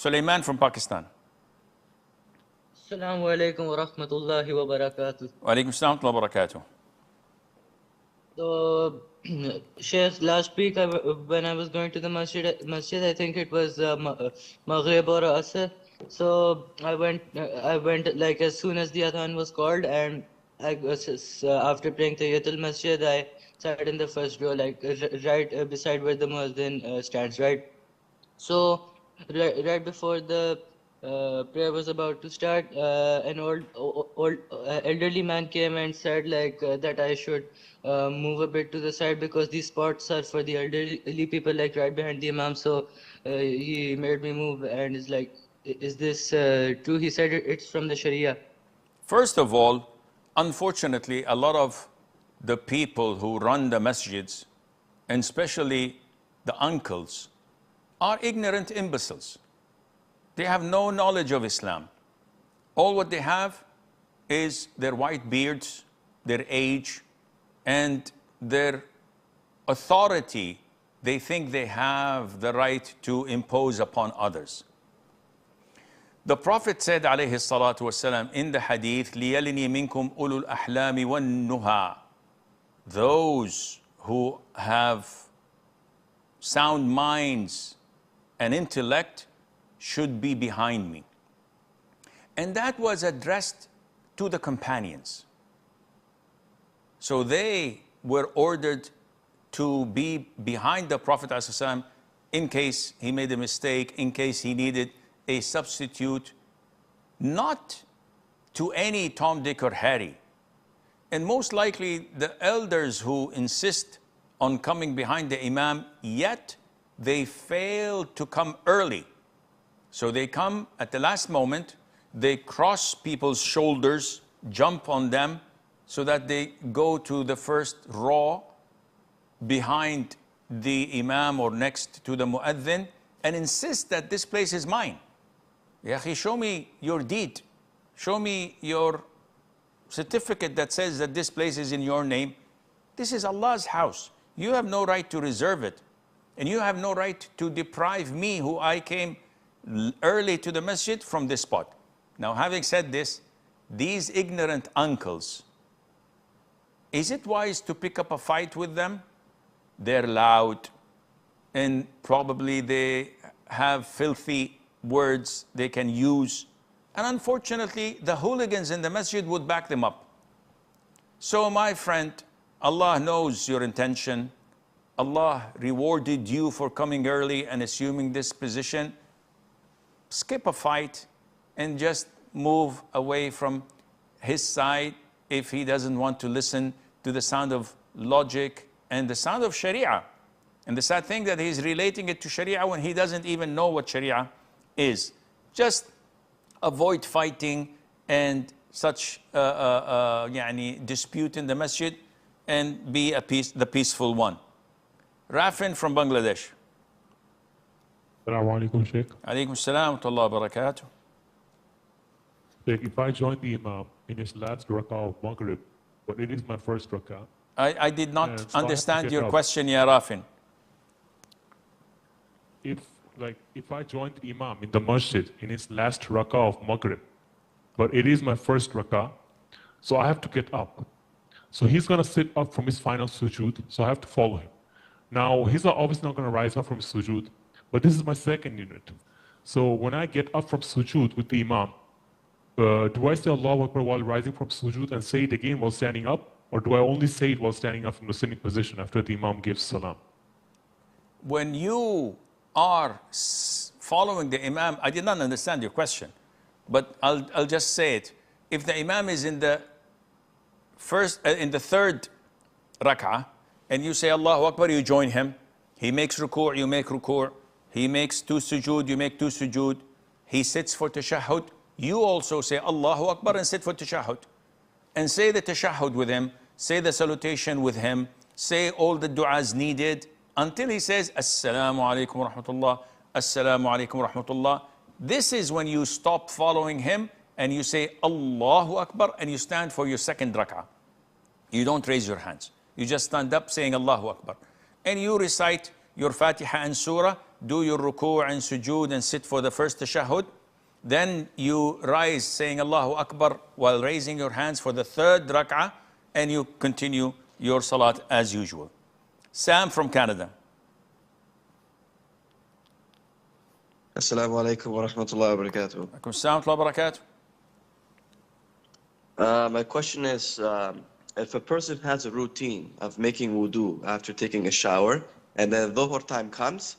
Sulaiman from Pakistan. Assalamu alaikum wa rahmatullahi wa barakatuh. Wa alaikum assalam wa barakatuh. So, Sheikh, last week when I was going to the masjid, I think it was Maghrib or Asr. So I went like as soon as the adhan was called, and I was after praying Tahiyatul Masjid, I sat in the first row, like right beside where the muezzin stands, right? So right before the prayer was about to start, an old elderly man came and said like that I should move a bit to the side because these spots are for the elderly people, like right behind the imam. So he made me move, and is like, is this true? He said it's from the Sharia. First of all, unfortunately, a lot of the people who run the masjids, and especially the uncles, are ignorant imbeciles. They have no knowledge of Islam. All what they have is their white beards, their age, and their authority. They think they have the right to impose upon others. The Prophet said, alayhi salatu wasalam, in the hadith, لِيَلِنِي مِنْكُمْ أُولُو الْأَحْلَامِ وَالنُّهَى. Those who have sound minds and intellect should be behind me. And that was addressed to the companions. So they were ordered to be behind the Prophet ﷺ in case he made a mistake, in case he needed a substitute, not to any Tom, Dick, or Harry. And most likely the elders who insist on coming behind the Imam, yet they fail to come early. So they come at the last moment, they cross people's shoulders, jump on them, so that they go to the first row behind the Imam or next to the Mu'adhin, and insist that this place is mine. Ya akhi, show me your deed. Show me your certificate that says that this place is in your name. This is Allah's house. You have no right to reserve it. And you have no right to deprive me, who I came early to the masjid, from this spot. Now, having said this, these ignorant uncles, is it wise to pick up a fight with them? They're loud, and probably they have filthy words they can use. And unfortunately, the hooligans in the masjid would back them up. So my friend, Allah knows your intention. Allah rewarded you for coming early and assuming this position. Skip a fight and just move away from his side if he doesn't want to listen to the sound of logic and the sound of Sharia. And the sad thing that he's relating it to Sharia when he doesn't even know what Sharia is. Just avoid fighting and such dispute in the masjid, and be the peaceful one. Rafin from Bangladesh. Assalamu alaikum, Sheikh. Alaikum assalam wa rahmatullahi wa barakatuh. Sheikh, if I join the Imam in his last rak'ah of Maghrib, but it is my first rak'ah. I did not understand your question, Ya Rafin. If I join the Imam in the Masjid in his last rak'ah of Maghrib, but it is my first rak'ah, so I have to get up. So he's going to sit up from his final sujood, so I have to follow him. Now, he's obviously not going to rise up from his sujood, but this is my second unit. So when I get up from sujood with the Imam, do I say Allahu Akbar while rising from sujood and say it again while standing up? Or do I only say it while standing up from the sitting position after the Imam gives salam? When you are following the Imam, I did not understand your question, but I'll just say it. If the Imam is in the third rak'ah, and you say Allahu Akbar, you join him. He makes ruku', you make ruku'. He makes two sujood, you make two sujood. He sits for tashahhud. You also say Allahu Akbar and sit for tashahhud. And say the tashahhud with him. Say the salutation with him. Say all the du'as needed until he says Assalamu alaikum wa rahmatullah, Assalamu alaikum wa rahmatullah. This is when you stop following him and you say Allahu Akbar and you stand for your second rak'ah. You don't raise your hands. You just stand up saying Allahu Akbar. And you recite your Fatiha and Surah do your ruku' and sujood and sit for the first tashahhud. Then you rise saying Allahu Akbar while raising your hands for the third rak'ah, and you continue your salat as usual. Sam from Canada. Assalamu alaikum wa rahmatullahi wa barakatuh. Alaikum assalam wa barakatuh. My question is, if a person has a routine of making wudu after taking a shower, and then dhuhr time comes,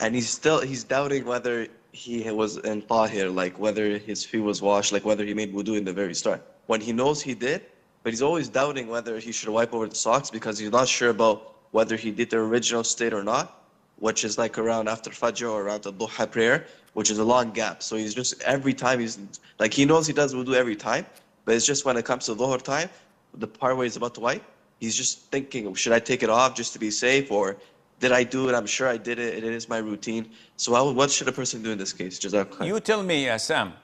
and he's doubting whether he was in tahir, like whether his feet was washed, like whether he made wudu in the very start. When he knows he did, but he's always doubting whether he should wipe over the socks because he's not sure about whether he did the original state or not, which is like around after Fajr or around the Duha prayer, which is a long gap. So he's just, every time he's, like he knows he does wudu every time, but it's just when it comes to Dhuhr time, the part where he's about to wipe, he's just thinking, should I take it off just to be safe, or did I do it? I'm sure I did it. It is my routine. So what should a person do in this case? Jazakallah. You tell me, Sam,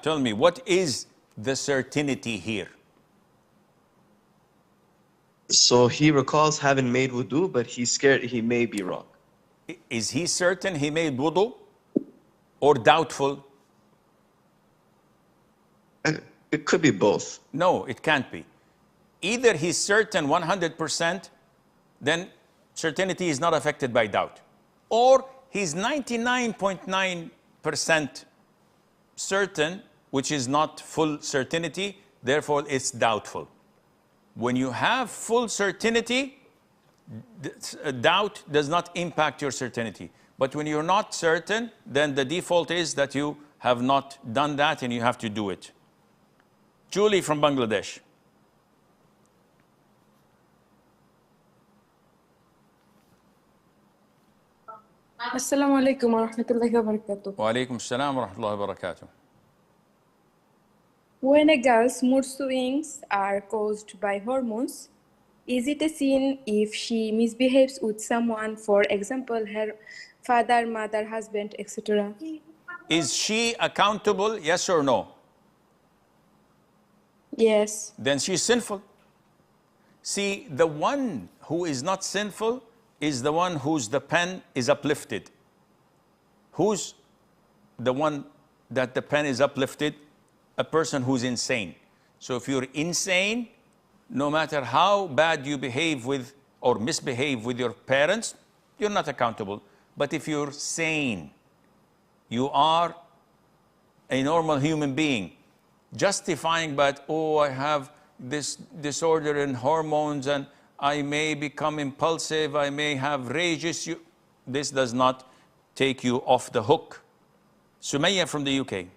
tell me, what is the certainty here? So he recalls having made wudu, but he's scared he may be wrong. Is he certain he made wudu or doubtful? It could be both. No, it can't be. Either he's certain 100%, then certainty is not affected by doubt. Or he's 99.9% certain, which is not full certainty, therefore it's doubtful. When you have full certainty, doubt does not impact your certainty. But when you're not certain, then the default is that you have not done that and you have to do it. Julie from Bangladesh. Assalamu alaikum wa rahmatullahi wa barakatuh. Wa alaikum assalam wa rahmatullahi wa barakatuh. When a girl's mood swings are caused by hormones, is it a sin if she misbehaves with someone, for example, her father, mother, husband, etc.? Is she accountable, yes or no? Yes. Then she's sinful. See, the one who is not sinful is the one whose the pen is uplifted. Who's the one that the pen is uplifted? A person who's insane. So if you're insane, no matter how bad you behave with or misbehave with your parents, you're not accountable. But if you're sane, you are a normal human being, justifying that, oh, I have this disorder in hormones and I may become impulsive, I may have rage issue. This does not take you off the hook. Sumaya from the UK.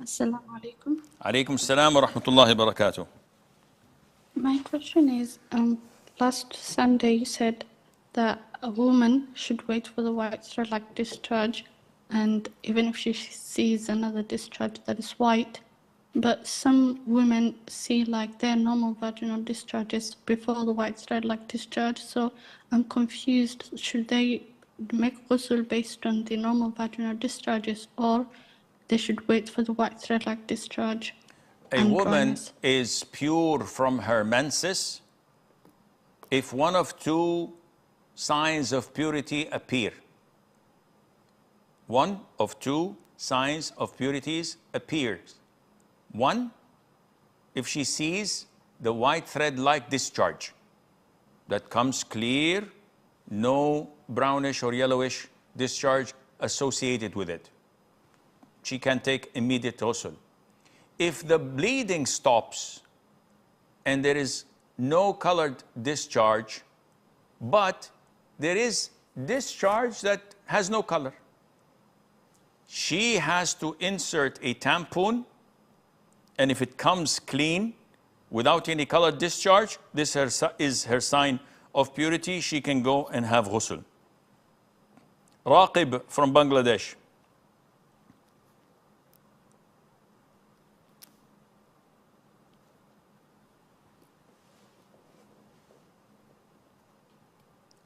Assalamu alaikum. Alaikum assalam wa rahmatullahi wa barakatuh. My question is, last Sunday you said that a woman should wait for the white thread-like discharge, and even if she sees another discharge that is white, but some women see like their normal vaginal discharges before the white thread-like discharge. So I'm confused. Should they make ghusl based on the normal vaginal discharges, or they should wait for the white thread-like discharge? A woman is pure from her menses if one of two signs of purity appear. One of two signs of purities appears. One, if she sees the white thread-like discharge that comes clear, no brownish or yellowish discharge associated with it, she can take immediate ghusl. If the bleeding stops and there is no colored discharge, but there is discharge that has no color, she has to insert a tampon, and if it comes clean without any colored discharge, this is her sign of purity. She can go and have ghusl. Raqib from Bangladesh.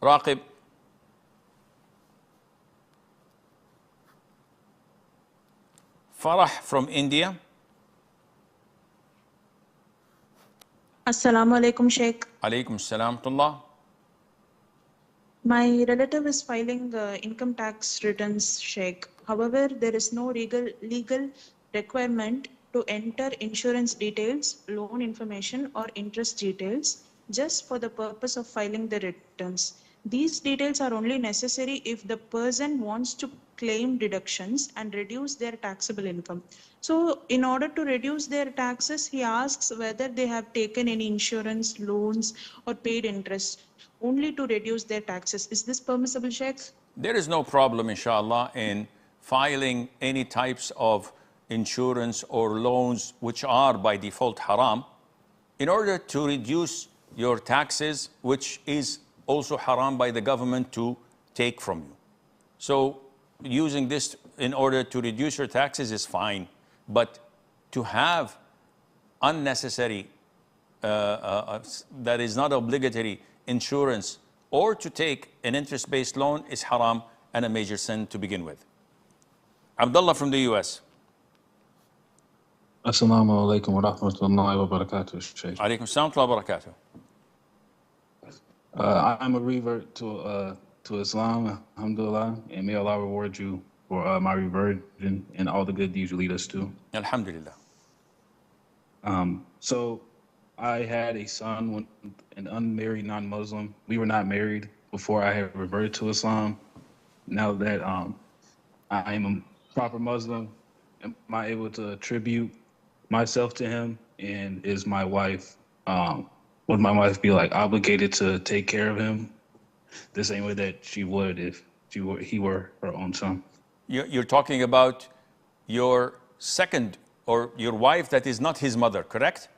Raqib. Farah from India. Assalamu alaikum, Sheikh. Alaikum salam tullah. My relative is filing income tax returns, Sheikh. However, there is no legal requirement to enter insurance details, loan information, or interest details just for the purpose of filing the returns. These details are only necessary if the person wants to claim deductions and reduce their taxable income. So, in order to reduce their taxes, he asks whether they have taken any insurance, loans, or paid interest only to reduce their taxes. Is this permissible, Sheikh? There is no problem, inshallah, in filing any types of insurance or loans which are by default haram in order to reduce your taxes, which is also haram by the government to take from you. So using this in order to reduce your taxes is fine, but to have unnecessary, that is not obligatory insurance or to take an interest-based loan is haram and a major sin to begin with. Abdullah from the US. Assalamu alaikum wa rahmatullahi wa barakatuh, Sheikh. Alaikum salam wa barakatuh. I'm a revert to Islam, alhamdulillah, and may Allah reward you for my reversion and all the good deeds you lead us to. Alhamdulillah. So I had a son, an unmarried non-Muslim. We were not married before I had reverted to Islam. Now that I am a proper Muslim, am I able to attribute myself to him? And is my wife, would my wife be like obligated to take care of him the same way that she would if he were her own son? You're talking about your second or your wife that is not his mother, correct?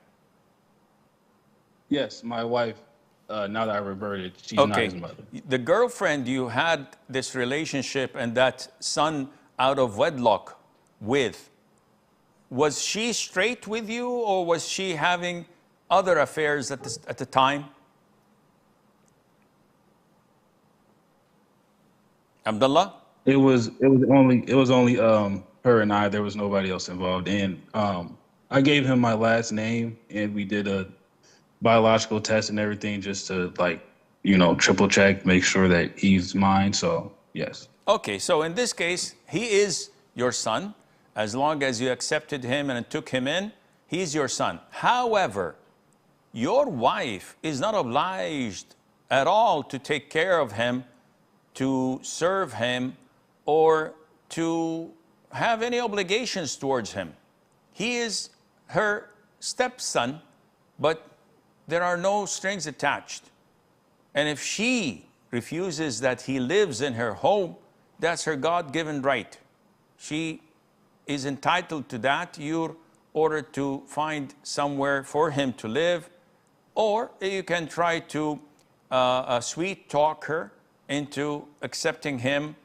Yes, my wife, now that I reverted, she's not his mother. The girlfriend you had this relationship and that son out of wedlock with, was she straight with you or was she having other affairs at the time? Abdullah? It was only her and I. There was nobody else involved. And I gave him my last name, and we did a biological test and everything just to triple check, make sure that he's mine. So yes. Okay, so in this case, he is your son. As long as you accepted him and took him in, he's your son. However, your wife is not obliged at all to take care of him, to serve him, or to have any obligations towards him. He is her stepson, but there are no strings attached. And if she refuses that he lives in her home, that's her God-given right. She is entitled to that. You're ordered to find somewhere for him to live, or you can try to sweet talk her into accepting him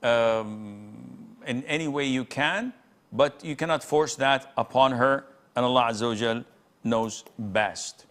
in any way you can, but you cannot force that upon her, and Allah Azza wa Jal knows best.